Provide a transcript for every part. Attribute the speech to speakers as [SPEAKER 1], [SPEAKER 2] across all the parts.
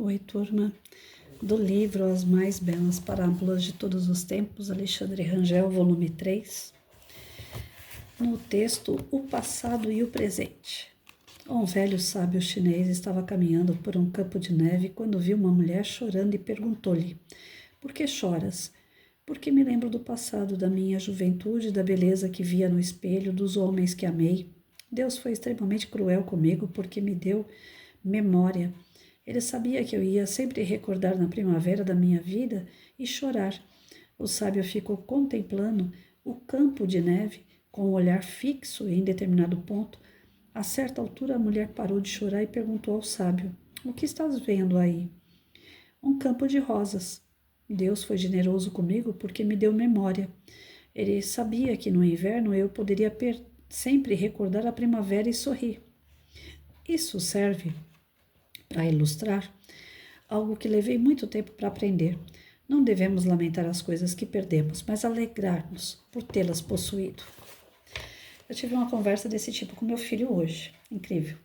[SPEAKER 1] Oi, turma, do livro As Mais Belas Parábolas de Todos os Tempos, Alexandre Rangel, volume 3. No texto, o passado e o presente. Um velho sábio chinês estava caminhando por um campo de neve quando viu uma mulher chorando e perguntou-lhe: "Por que choras?" "Porque me lembro do passado, da minha juventude, da beleza que via no espelho, dos homens que amei. Deus foi extremamente cruel comigo porque me deu memória. Ele sabia que eu ia sempre recordar na primavera da minha vida e chorar." O sábio ficou contemplando o campo de neve com o olhar fixo em determinado ponto. A certa altura, a mulher parou de chorar e perguntou ao sábio: "O que estás vendo aí?" "Um campo de rosas. Deus foi generoso comigo porque me deu memória. Ele sabia que no inverno eu poderia sempre recordar a primavera e sorrir." Isso serve para ilustrar algo que levei muito tempo para aprender. Não devemos lamentar as coisas que perdemos, mas alegrar-nos por tê-las possuído. Eu tive uma conversa desse tipo com meu filho hoje. Incrível.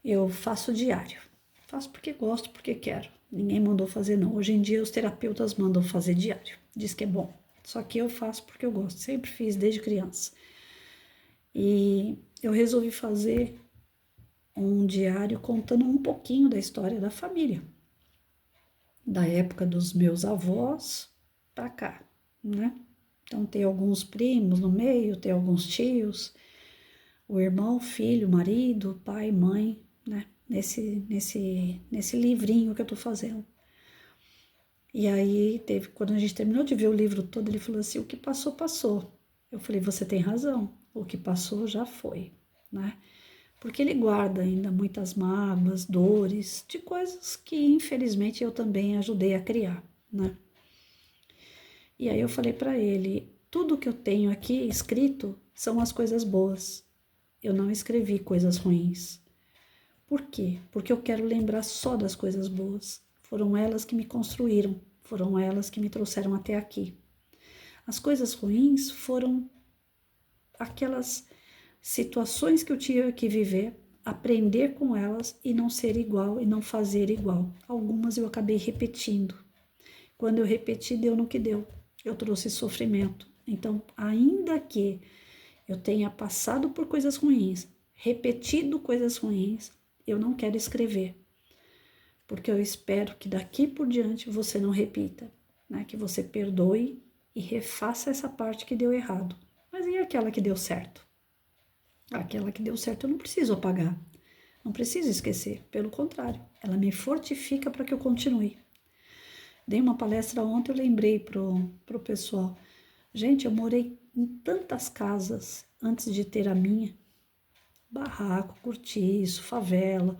[SPEAKER 1] Eu faço diário. Faço porque gosto, porque quero. Ninguém mandou fazer, não. Hoje em dia, os terapeutas mandam fazer diário. Diz que é bom. Só que eu faço porque eu gosto. Sempre fiz desde criança. E eu resolvi fazer um diário contando um pouquinho da história da família, da época dos meus avós para cá, né? Então tem alguns primos no meio, tem alguns tios, o irmão, filho, marido, pai, mãe, né? Nesse livrinho que eu tô fazendo. E aí quando a gente terminou de ver o livro todo, ele falou assim: "O que passou, passou." Eu falei: "Você tem razão, o que passou já foi", né? Porque ele guarda ainda muitas mágoas, dores, de coisas que infelizmente eu também ajudei a criar, né? E aí eu falei para ele: "Tudo que eu tenho aqui escrito são as coisas boas. Eu não escrevi coisas ruins." Por quê? Porque eu quero lembrar só das coisas boas. Foram elas que me construíram, foram elas que me trouxeram até aqui. As coisas ruins foram aquelas situações que eu tive que viver, aprender com elas e não ser igual e não fazer igual. Algumas eu acabei repetindo. Quando eu repeti, deu no que deu. Eu trouxe sofrimento. Então, ainda que eu tenha passado por coisas ruins, repetido coisas ruins, eu não quero escrever. Porque eu espero que daqui por diante você não repita, né? Que você perdoe e refaça essa parte que deu errado. Mas e aquela que deu certo? Aquela que deu certo eu não preciso apagar, não preciso esquecer. Pelo contrário, ela me fortifica para que eu continue. Dei uma palestra ontem, eu lembrei pro pessoal. Gente, eu morei em tantas casas antes de ter a minha. Barraco, cortiço, favela,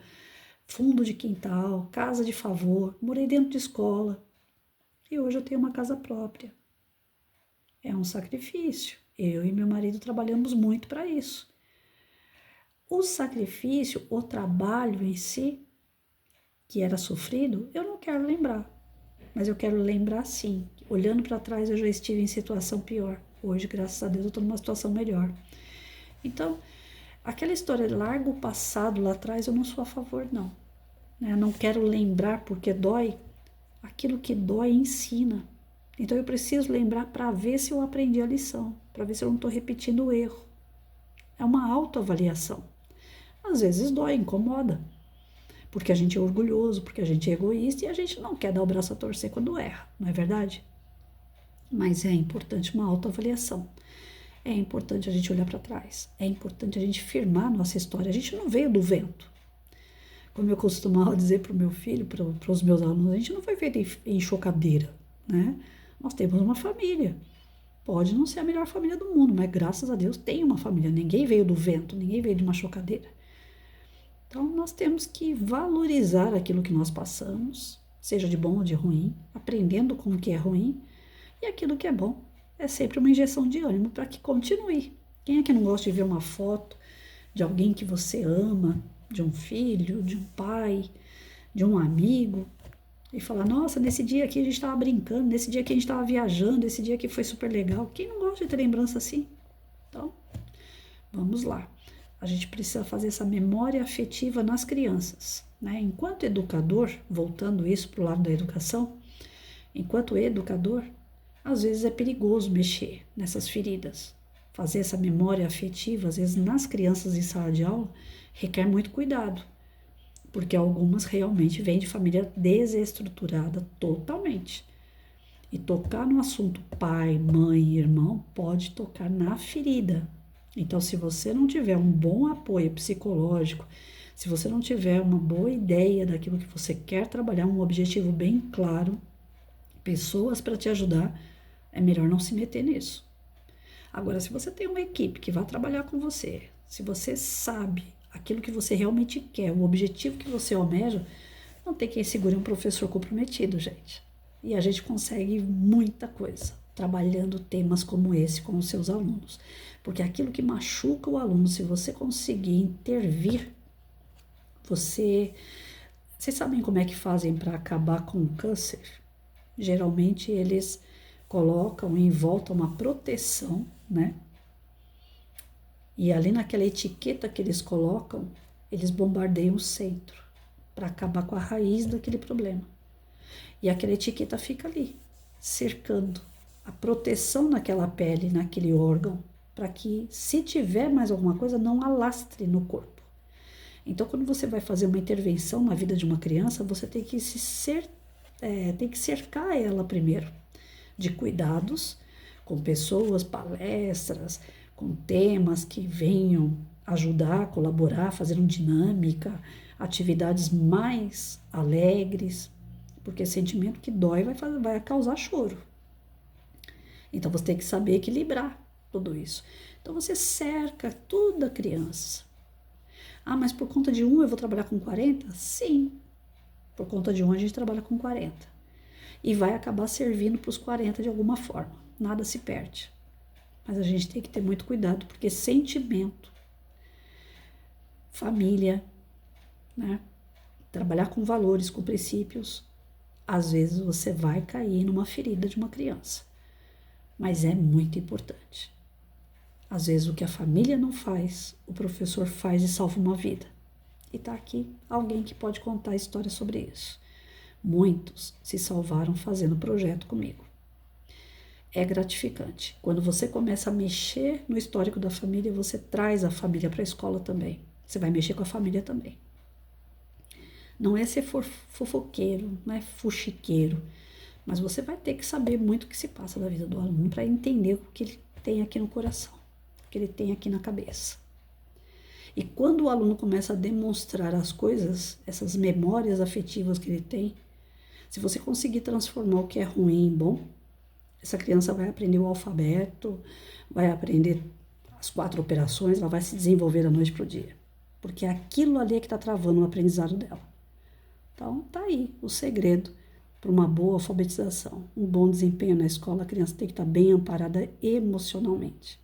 [SPEAKER 1] fundo de quintal, casa de favor. Morei dentro de escola. E hoje eu tenho uma casa própria. É um sacrifício. Eu e meu marido trabalhamos muito para isso. O sacrifício, o trabalho em si, que era sofrido, eu não quero lembrar. Mas eu quero lembrar sim. Olhando para trás, eu já estive em situação pior. Hoje, graças a Deus, eu estou numa situação melhor. Então, aquela história de larga o passado lá atrás, eu não sou a favor, não. Eu não quero lembrar porque dói. Aquilo que dói ensina. Então, eu preciso lembrar para ver se eu aprendi a lição, para ver se eu não estou repetindo o erro. É uma autoavaliação. Às vezes dói, incomoda. Porque a gente é orgulhoso, porque a gente é egoísta e a gente não quer dar o braço a torcer quando erra, não é verdade? Mas é importante uma autoavaliação. É importante a gente olhar para trás. É importante a gente firmar a nossa história. A gente não veio do vento. Como eu costumava dizer para o meu filho, para os meus alunos, a gente não foi feito em chocadeira, né? Nós temos uma família. Pode não ser a melhor família do mundo, mas graças a Deus tem uma família. Ninguém veio do vento, ninguém veio de uma chocadeira. Então, nós temos que valorizar aquilo que nós passamos, seja de bom ou de ruim, aprendendo com o que é ruim, e aquilo que é bom é sempre uma injeção de ânimo para que continue. Quem é que não gosta de ver uma foto de alguém que você ama, de um filho, de um pai, de um amigo, e falar: "Nossa, nesse dia aqui a gente estava brincando, nesse dia aqui a gente estava viajando, esse dia aqui foi super legal." Quem não gosta de ter lembrança assim? Então, vamos lá. A gente precisa fazer essa memória afetiva nas crianças, né? Enquanto educador, voltando isso para o lado da educação, enquanto educador, às vezes é perigoso mexer nessas feridas. Fazer essa memória afetiva, às vezes nas crianças em sala de aula, requer muito cuidado, porque algumas realmente vêm de família desestruturada totalmente. E tocar no assunto pai, mãe, irmão pode tocar na ferida. Então, se você não tiver um bom apoio psicológico, se você não tiver uma boa ideia daquilo que você quer trabalhar, um objetivo bem claro, pessoas para te ajudar, é melhor não se meter nisso. Agora, se você tem uma equipe que vai trabalhar com você, se você sabe aquilo que você realmente quer, o objetivo que você almeja, não tem quem segure um professor comprometido, gente. E a gente consegue muita coisa trabalhando temas como esse com os seus alunos. Porque aquilo que machuca o aluno, se você conseguir intervir, vocês sabem como é que fazem para acabar com o câncer? Geralmente eles colocam em volta uma proteção, né? E ali naquela etiqueta que eles colocam, eles bombardeiam o centro para acabar com a raiz daquele problema. E aquela etiqueta fica ali, cercando a proteção naquela pele, naquele órgão, para que, se tiver mais alguma coisa, não alastre no corpo. Então, quando você vai fazer uma intervenção na vida de uma criança, você tem que tem que cercar ela primeiro de cuidados, com pessoas, palestras, com temas que venham ajudar, colaborar, fazendo dinâmica, atividades mais alegres, porque sentimento que dói vai causar choro. Então você tem que saber equilibrar tudo isso. Então você cerca toda a criança. Ah, mas por conta de um eu vou trabalhar com 40? Sim, por conta de um a gente trabalha com 40. E vai acabar servindo para os 40 de alguma forma. Nada se perde. Mas a gente tem que ter muito cuidado, porque sentimento, família, né? Trabalhar com valores, com princípios, às vezes você vai cair numa ferida de uma criança. Mas é muito importante. Às vezes o que a família não faz, o professor faz e salva uma vida. E tá aqui alguém que pode contar história sobre isso. Muitos se salvaram fazendo projeto comigo. É gratificante. Quando você começa a mexer no histórico da família, você traz a família para a escola também. Você vai mexer com a família também. Não é ser fofoqueiro, não é fuxiqueiro, mas você vai ter que saber muito o que se passa da vida do aluno para entender o que ele tem aqui no coração, o que ele tem aqui na cabeça. E quando o aluno começa a demonstrar as coisas, essas memórias afetivas que ele tem, se você conseguir transformar o que é ruim em bom, essa criança vai aprender o alfabeto, vai aprender as 4 operações, ela vai se desenvolver da noite para o dia. Porque aquilo ali é que está travando o aprendizado dela. Então, tá aí o segredo para uma boa alfabetização. Um bom desempenho na escola, a criança tem que estar bem amparada emocionalmente.